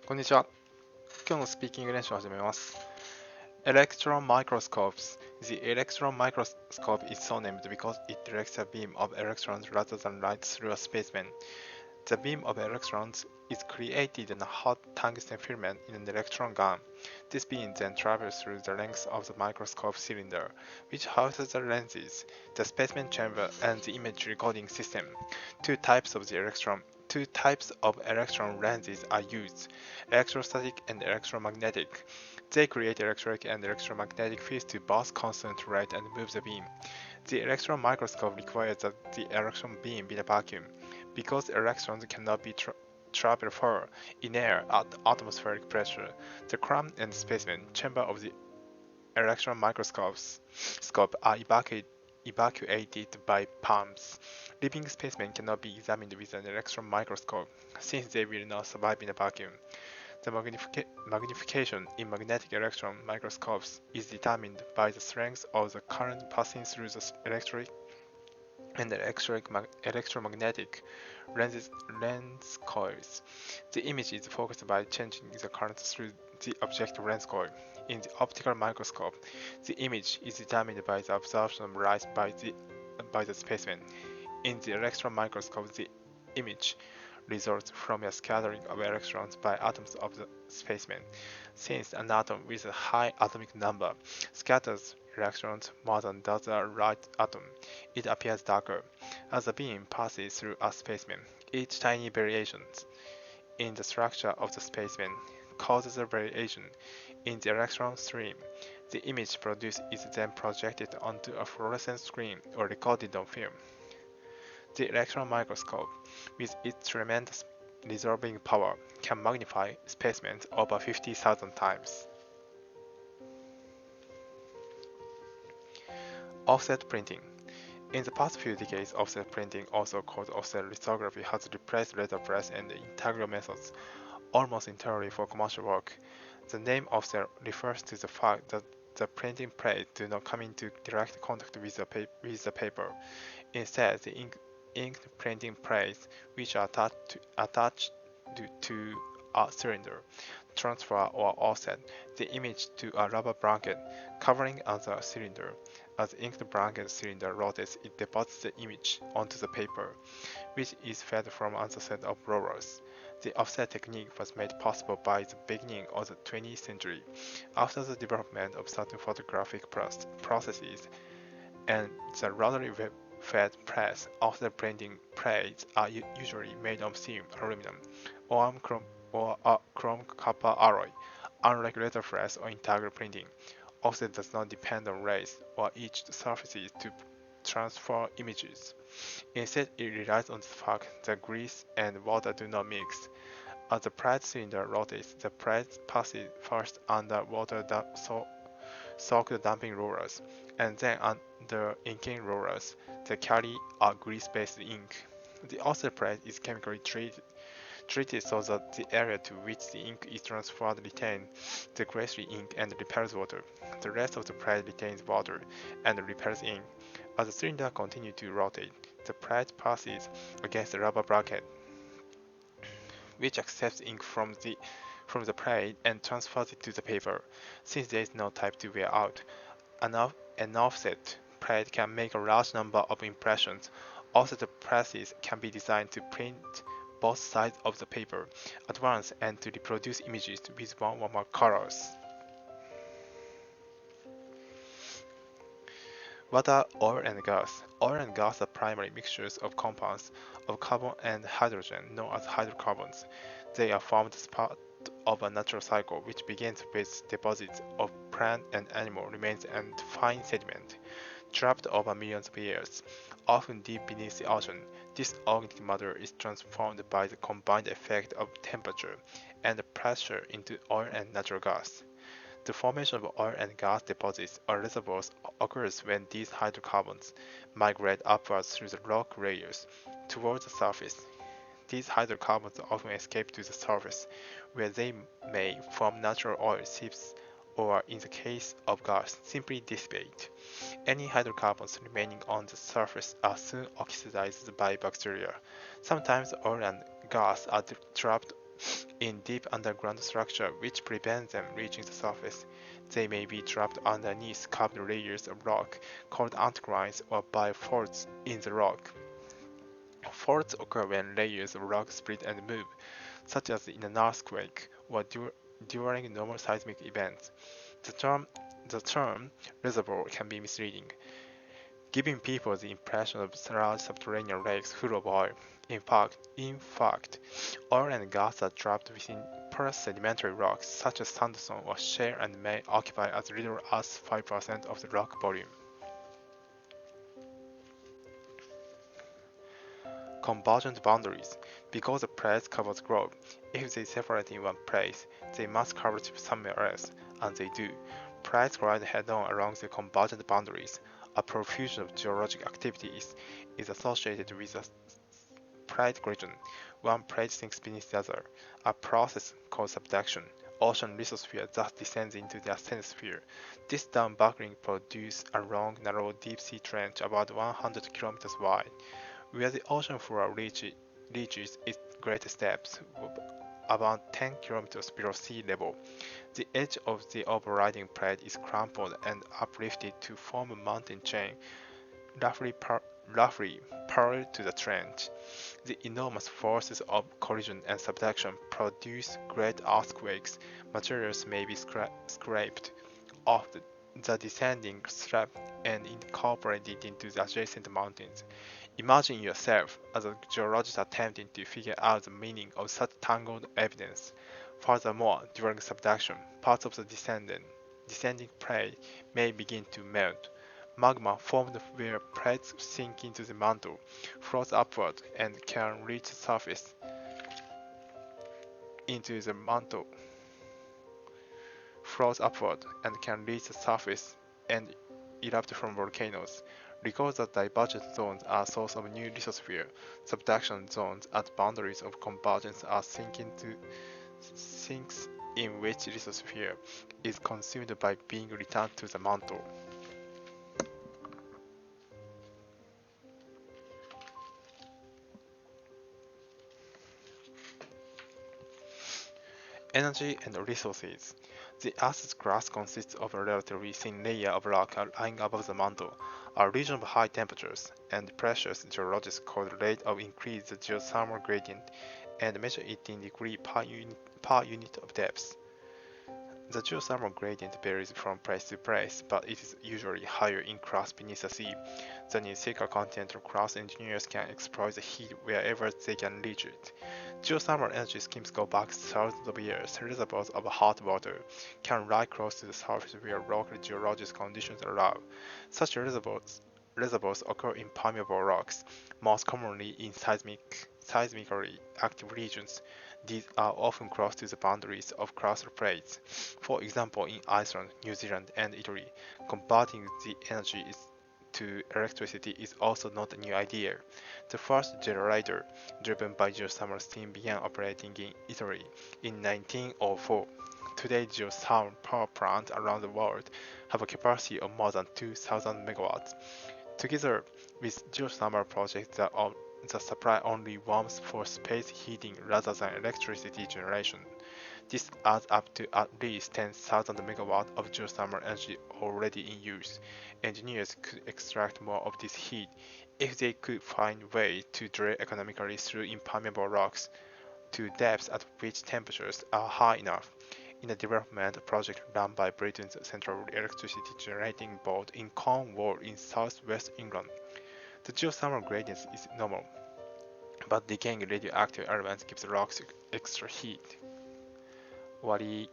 こんにちは。今日のスピーキング練習を始めます。Electron microscopes. The electron microscope is so named because it directs a beam of electrons rather than light through a spaceman. The beam of electrons is created in a hot tungsten filament in an electron gun. This beam then travels through the length of the microscope cylinder, which houses the lenses, the spaceman chamber, and the image recording system. Two types of electron lenses are used, electrostatic and electromagnetic. They create electric and electromagnetic fields to both concentrate and move the beam. The electron microscope requires that the electron beam be in a vacuum, because electrons cannot be traveled far in air at atmospheric pressure. The crown and spaceman chamber of the electron microscope are evacuated by pumps. Living specimens cannot be examined with an electron microscope, since they will not survive in a vacuum. The magnification in magnetic electron microscopes is determined by the strength of the current passing through the electric and electromagnetic lens coils. The image is focused by changing the current through the objective lens coil. In the optical microscope, the image is determined by the absorption of light by the specimen. In the electron microscope, the image results from a scattering of electrons by atoms of the specimen. Since an atom with a high atomic number scatters electrons more than does a light atom, it appears darker. As the beam passes through a specimen, each tiny variation in the structure of the specimen causes a variation in the electron stream. The image produced is then projected onto a fluorescent screen or recorded on film. The electron microscope, with its tremendous resolving power, can magnify specimens over 50,000 times. Offset printing. In the past few decades, offset printing, also called offset lithography, has replaced letterpress and integral methods almost entirely for commercial work. The name offset refers to the fact that the printing plates do not come into direct contact with the paper. Instead, the inked printing plates, which are attached to a cylinder, transfer or offset the image to a rubber blanket covering the cylinder. As the inked blanket cylinder rotates, it deposits the image onto the paper, which is fed from another set of rollers. The offset technique was made possible by the beginning of the 20th century, after the development of certain photographic processes and the rotary fed press. Offset printing plates are usually made of thin aluminum or a chrome copper alloy. Unlike letterpress or integral printing, offset does not depend on rays or etched surfaces to transfer images. Instead, it relies on the fact that grease and water do not mix. As the plate cylinder rotates, the plate passes first under water-soaked damping rollers, and then under inking rollers that carry a grease-based ink. The offset plate is chemically treated so that the area to which the ink is transferred retains the grease-free ink and repels water. The rest of the plate retains water and repels ink. As the cylinder continues to rotate, the plate passes against the rubber bracket, which accepts ink from the plate and transfers it to the paper. Since there is no type to wear out, an offset plate can make a large number of impressions. Offset presses can be designed to print both sides of the paper at once and to reproduce images with one or more colors. What are oil and gas? Oil and gas are primary mixtures of compounds of carbon and hydrogen known as hydrocarbons. They are formed as part of a natural cycle which begins with deposits of plant and animal remains and fine sediment trapped over millions of years, often deep beneath the ocean. This organic matter is transformed by the combined effect of temperature and pressure into oil and natural gas. The formation of oil and gas deposits or reservoirs occurs when these hydrocarbons migrate upwards through the rock layers towards the surface. These hydrocarbons often escape to the surface, where they may form natural oil seeps or, in the case of gas, simply dissipate. Any hydrocarbons remaining on the surface are soon oxidized by bacteria. Sometimes oil and gas are trapped in deep underground structure which prevents them reaching the surface. They may be trapped underneath carved layers of rock called anticlines or by faults in the rock. Faults occur when layers of rock split and move, such as in an earthquake or during normal seismic events. The term reservoir can be misleading, giving people the impression of large subterranean lakes full of oil. In fact, oil and gas are trapped within porous sedimentary rocks such as sandstone or shale and may occupy as little as 5% of the rock volume. Convergent boundaries. Because the plates cover the globe, if they separate in one place, they must cover somewhere else, and they do. Plates collide head-on along the convergent boundaries. A profusion of geologic activity is associated with a plate collision. One plate sinks beneath the other, a process called subduction. Ocean lithosphere thus descends into the asthenosphere. This down-buckling produces a long, narrow deep-sea trench about 100 kilometers wide, where the ocean floor reaches its greatest depths, about 10 kilometers below sea level. The edge of the overriding plate is crumpled and uplifted to form a mountain chain, roughly parallel to the trench. The enormous forces of collision and subduction produce great earthquakes. Materials may be scraped off the descending slab and incorporated into the adjacent mountains. Imagine yourself as a geologist attempting to figure out the meaning of such tangled evidence. Furthermore, during subduction, parts of the descending plate may begin to melt. Magma formed where plates sink into the mantle flows upward and can reach the surface and erupt from volcanoes. Recall that divergent zones are source of new lithosphere. Subduction zones at boundaries of convergence are sinks in which lithosphere is consumed by being returned to the mantle. Energy and resources. The Earth's crust consists of a relatively thin layer of rock lying above the mantle. A region of high temperatures and pressures geologists call the rate of increase the geothermal gradient and measure it in degree per unit of depth. The geothermal gradient varies from place to place, but it is usually higher in crust beneath the sea than in thicker continental crust. Engineers can exploit the heat wherever they can reach it. Geothermal energy schemes go back thousands of years. Reservoirs of hot water can lie close to the surface where local geologic conditions allow. Such reservoirs occur in permeable rocks, most commonly in seismically active regions. These are often close to the boundaries of crustal plates. For example, in Iceland, New Zealand, and Italy, converting the energy to electricity is also not a new idea. The first generator, driven by geothermal steam, began operating in Italy in 1904. Today, geothermal power plants around the world have a capacity of more than 2,000 megawatts. Together with geothermal projects that supply only warmth for space heating rather than electricity generation. This adds up to at least 10,000 megawatts of geothermal energy already in use. Engineers could extract more of this heat if they could find ways to drill economically through impermeable rocks to depths at which temperatures are high enough. In a development project run by Britain's Central Electricity Generating Board in Cornwall in southwest England, the geothermal gradient is normal, but decaying radioactive elements give the rocks extra heat. 終わり。